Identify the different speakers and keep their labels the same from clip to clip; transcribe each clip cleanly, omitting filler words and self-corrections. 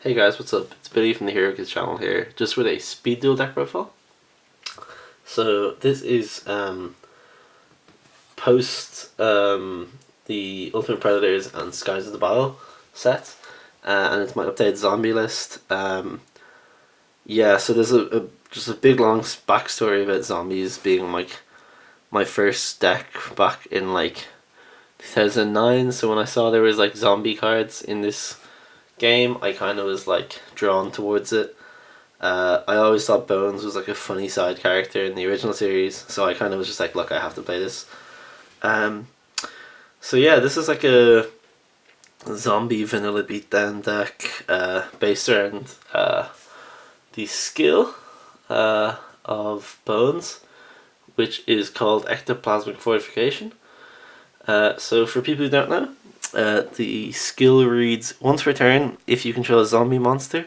Speaker 1: Hey guys, what's up? It's Billy from the Hero Kids channel here, just with a speed duel deck profile. So this is post the Ultimate Predators and Skies of the Battle set, and it's my updated zombie list. Yeah, so there's just a big long backstory about zombies being like my first deck back in like 2009. So when I saw there was like zombie cards in this game, I kind of was like drawn towards it. I always thought Bones was like a funny side character in the original series, so I kind of was just like, look, I have to play this. So yeah, this is like a zombie vanilla beatdown deck based around the skill of Bones, which is called Ectoplasmic Fortification. So for people who don't know, the skill reads, once per turn, if you control a zombie monster,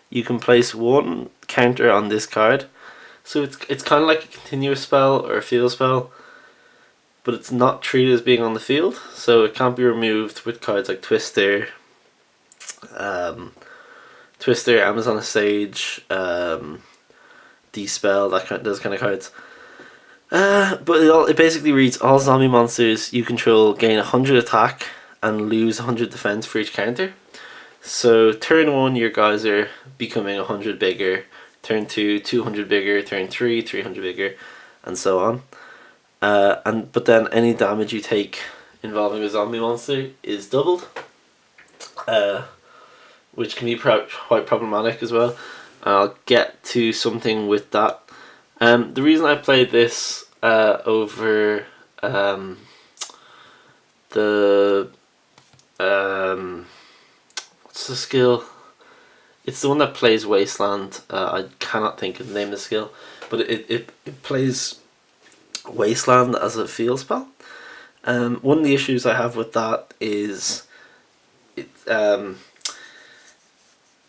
Speaker 1: you can place one counter on this card. So it's kind of like a continuous spell or a field spell, but it's not treated as being on the field, so it can't be removed with cards like Twister, Amazon Sage, Dispel, those kind of cards. But it basically reads, all zombie monsters you control gain 100 attack and lose 100 defense for each counter. So turn 1 your guys are becoming 100 bigger, turn 2 200 bigger, turn 3 300 bigger, and so on. But then any damage you take involving a zombie monster is doubled, which can be quite problematic as well. I'll get to something with that. The reason I played this over the what's the skill? It's the one that plays Wasteland. I cannot think of the name of the skill, but it plays Wasteland as a field spell. One of the issues I have with that is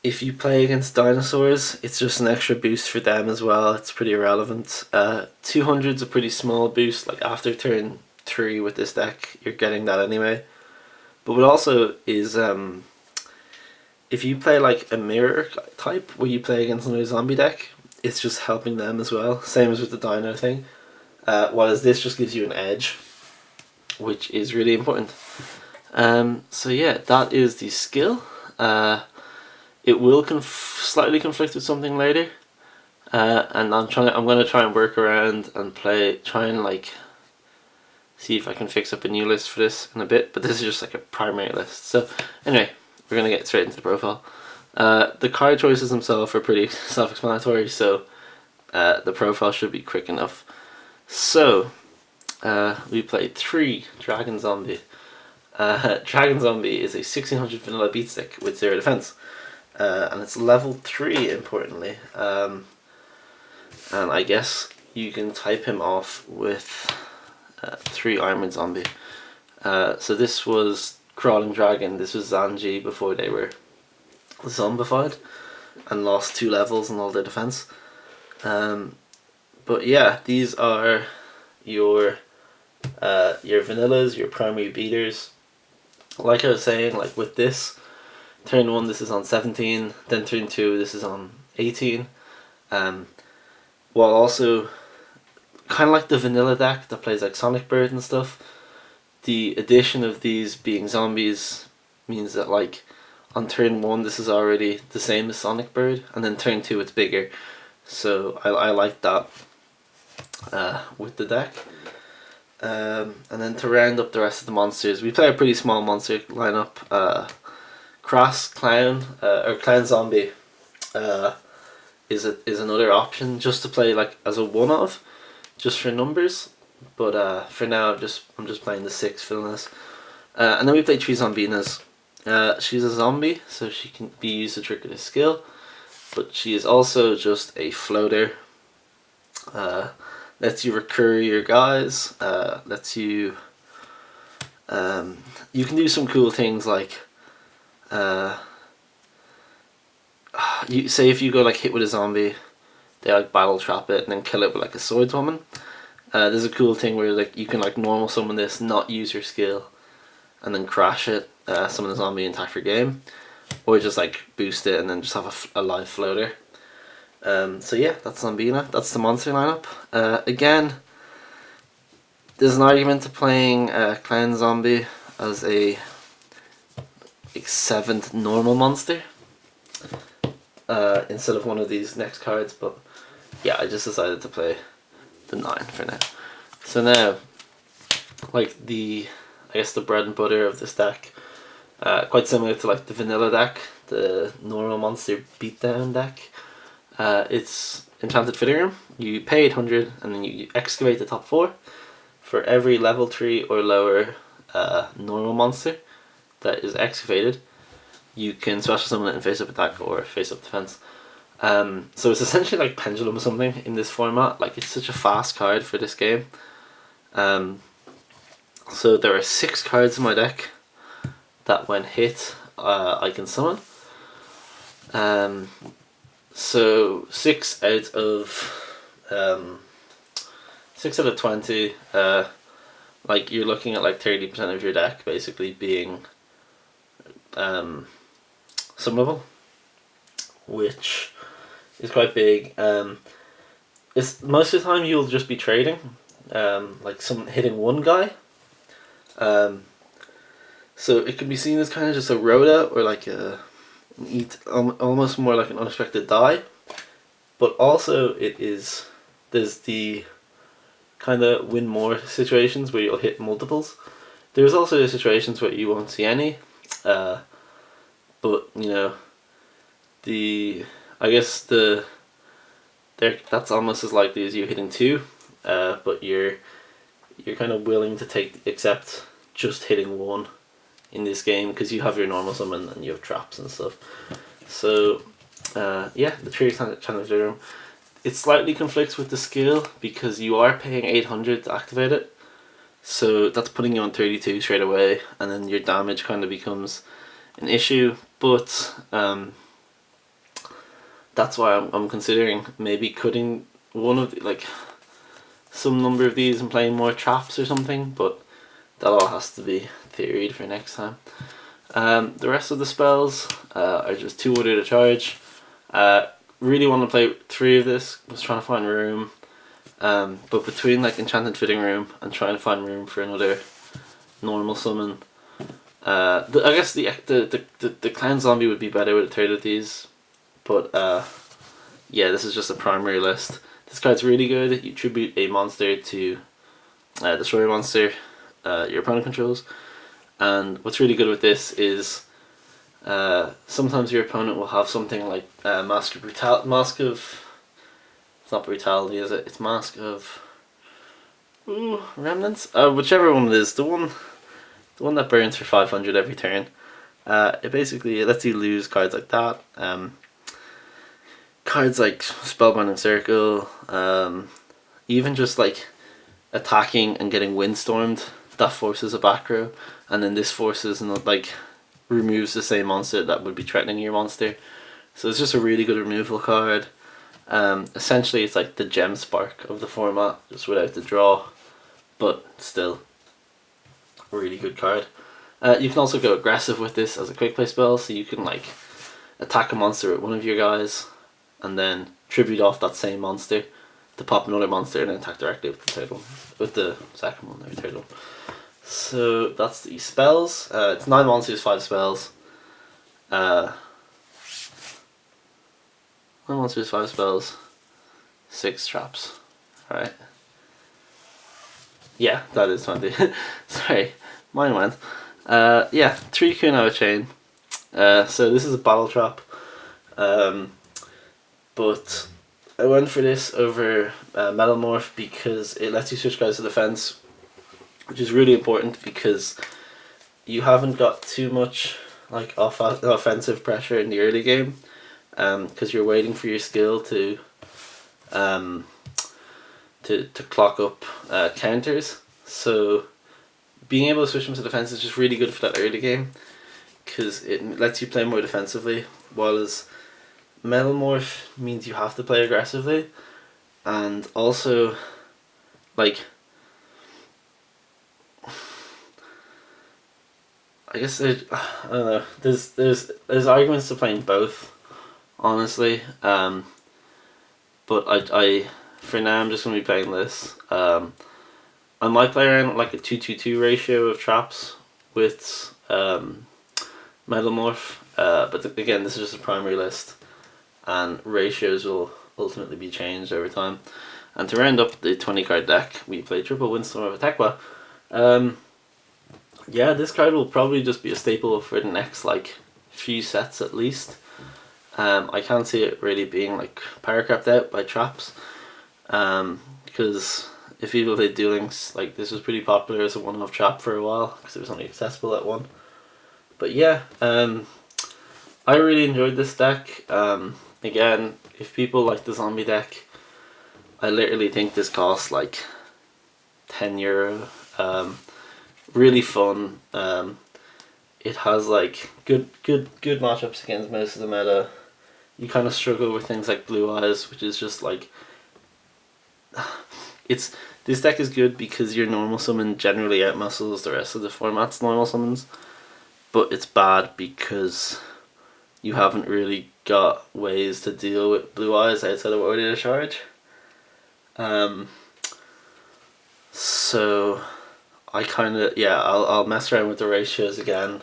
Speaker 1: if you play against dinosaurs, it's just an extra boost for them as well. It's pretty irrelevant. 200's a pretty small boost. Like after turn 3 with this deck, you're getting that anyway. But what also is, if you play like a mirror type where you play against another zombie deck, it's just helping them as well. Same as with the dino thing. Whereas this just gives you an edge, which is really important. So yeah, that is the skill. It will slightly conflict with something later, and I'm going to try and work around and try and like see if I can fix up a new list for this in a bit. But this is just like a primary list. So anyway, we're gonna get straight into the profile. The card choices themselves are pretty self-explanatory, so the profile should be quick enough. So we played 3 Dragon Zombie. Dragon Zombie is a 1600 vanilla beat stick with 0 defense. And it's level 3, importantly. And I guess you can type him off with 3 Armored Zombie. So this was Crawling Dragon, this was Zanji before they were zombified and lost 2 levels in all their defense. But yeah, these are your vanillas, your primary beaters. Like I was saying, like with this, turn 1 this is on 17, then turn 2 this is on 18. While also kind of like the vanilla deck that plays like Sonic Bird and stuff, the addition of these being zombies means that like on turn 1 this is already the same as Sonic Bird, and then turn 2 it's bigger. So I like that with the deck. And then to round up the rest of the monsters, we play a pretty small monster lineup. Crass Clown or Clown Zombie is another option just to play like as a one-off, just for numbers. But for now, I'm just playing the 6 villainous. And then we play 3 Zombinas. She's a zombie, so she can be used to trigger this skill, but she is also just a floater. Lets you recur your guys. Lets you. You can do some cool things like. You say if you go like hit with a zombie, they like battle trap it and then kill it with like a swordswoman. There's a cool thing where like you can like normal summon this, not use your skill, and then crash it, summon the zombie and attack for game. or just like boost it and then just have a live floater. So yeah, that's Zombina. That's the monster lineup. Again, there's an argument to playing Clown Zombie as a like 7th normal monster instead of one of these next cards, but yeah, I just decided to play the 9 for now. So now, like I guess the bread and butter of this deck, quite similar to like the vanilla deck, the normal monster beatdown deck. It's Enchanted Fitting Room. You pay 800 and then you excavate the top 4. For every level 3 or lower normal monster that is excavated, you can special summon it in face up attack or face up defense. So it's essentially like Pendulum or something in this format. Like, it's such a fast card for this game. So there are 6 cards in my deck that when hit I can summon. So 6 out of 20, like you're looking at like 30% of your deck basically being summonable, which is quite big. It's most of the time you'll just be trading, like someone hitting one guy. So it can be seen as kind of just a Rhoda or like almost more like an unexpected die, but also there's the kind of win more situations where you'll hit multiples. There's also situations where you won't see any, but you know, I guess that's almost as likely as you hitting 2, but you're kind of willing to accept just hitting 1 in this game because you have your normal summon and you have traps and stuff. So yeah, the Tree Channel Room. It slightly conflicts with the skill because you are paying 800 to activate it, so that's putting you on 32 straight away, and then your damage kind of becomes an issue. But that's why I'm considering maybe cutting one of some number of these and playing more traps or something, but that all has to be theoried for next time. The rest of the spells are just 2 order to charge. Really want to play 3 of this. Was trying to find room, but between like Enchanted Fitting Room and trying to find room for another normal summon, I guess the Clown Zombie would be better with a 3rd of these, but yeah, this is just a primary list. This card's really good. You tribute a monster to destroy a monster your opponent controls, and what's really good with this is sometimes your opponent will have something like Mask of it's not Brutality, is it? It's Mask of Remnants? Whichever one it is, the one that burns for 500 every turn. It basically lets you lose cards like that. Cards like Spellbinding Circle, even just like attacking and getting windstormed, that forces a back row, and then this forces removes the same monster that would be threatening your monster. So it's just a really good removal card. Essentially it's like the Gem Spark of the format, just without the draw, but still a really good card. You can also go aggressive with this as a quick play spell, so you can like attack a monster with one of your guys and then tribute off that same monster to pop another monster and then attack directly with the third one, with the second one or third one. So that's the spells. It's 9 monsters, 5 spells. 9 monsters, 5 spells, 6 traps. Alright. Yeah, that is 20. Sorry, mine went. Yeah, 3 Kuno chain. So this is a battle trap. But I went for this over Metal Morph because it lets you switch guys to defense, which is really important because you haven't got too much like offensive pressure in the early game, because you're waiting for your skill to clock up counters. So being able to switch them to defense is just really good for that early game because it lets you play more defensively, while as Metal Morph means you have to play aggressively, and also like I guess I don't know. There's arguments to playing both, honestly. But I for now I'm just gonna be playing this. I might play around like a 2-2-2 ratio of traps with Metalmorph. But again, this is just a primary list, and ratios will ultimately be changed over time. And to round up the 20 card deck, we play triple Windstorm of Atekwa. Yeah, this card will probably just be a staple for the next like few sets at least. I can't see it really being like power crept out by traps. Because if people play Duel Links, like this was pretty popular as a one-off trap for a while because it was only accessible at one. But yeah, I really enjoyed this deck. Again, if people like the zombie deck, I literally think this costs like €10. Really fun. It has like good matchups against most of the meta. You kind of struggle with things like Blue Eyes, which is just like it's this deck is good because your normal summon generally outmuscles the rest of the format's normal summons, but it's bad because you haven't really got ways to deal with Blue Eyes outside of Order to Charge. So I kind of I'll mess around with the ratios again.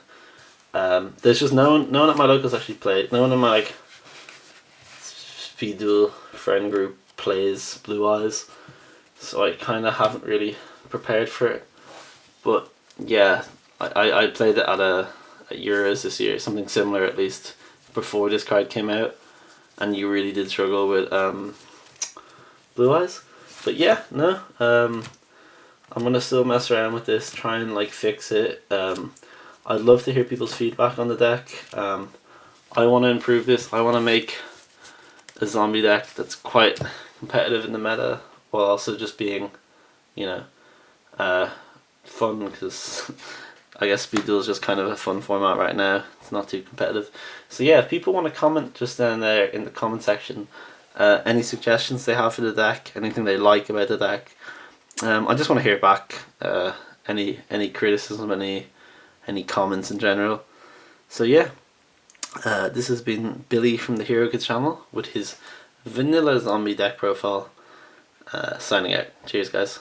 Speaker 1: There's just no one at my locals actually played. No one in my like Speed Duel friend group plays Blue Eyes, so I kind of haven't really prepared for it. But yeah, I played it at Euros this year, something similar at least, before this card came out, and you really did struggle with Blue Eyes. But yeah, no, I'm gonna still mess around with this, try and like fix it. I'd love to hear people's feedback on the deck. I want to improve this. I want to make a zombie deck that's quite competitive in the meta while also just being, you know, fun, because I guess Speed Duel is just kind of a fun format right now. It's not too competitive. So yeah, if people want to comment just down there in the comment section, any suggestions they have for the deck, anything they like about the deck. I just want to hear back any criticism, any comments in general. So yeah, this has been Billy from the Hero Kids channel with his vanilla zombie deck profile. Signing out. Cheers, guys.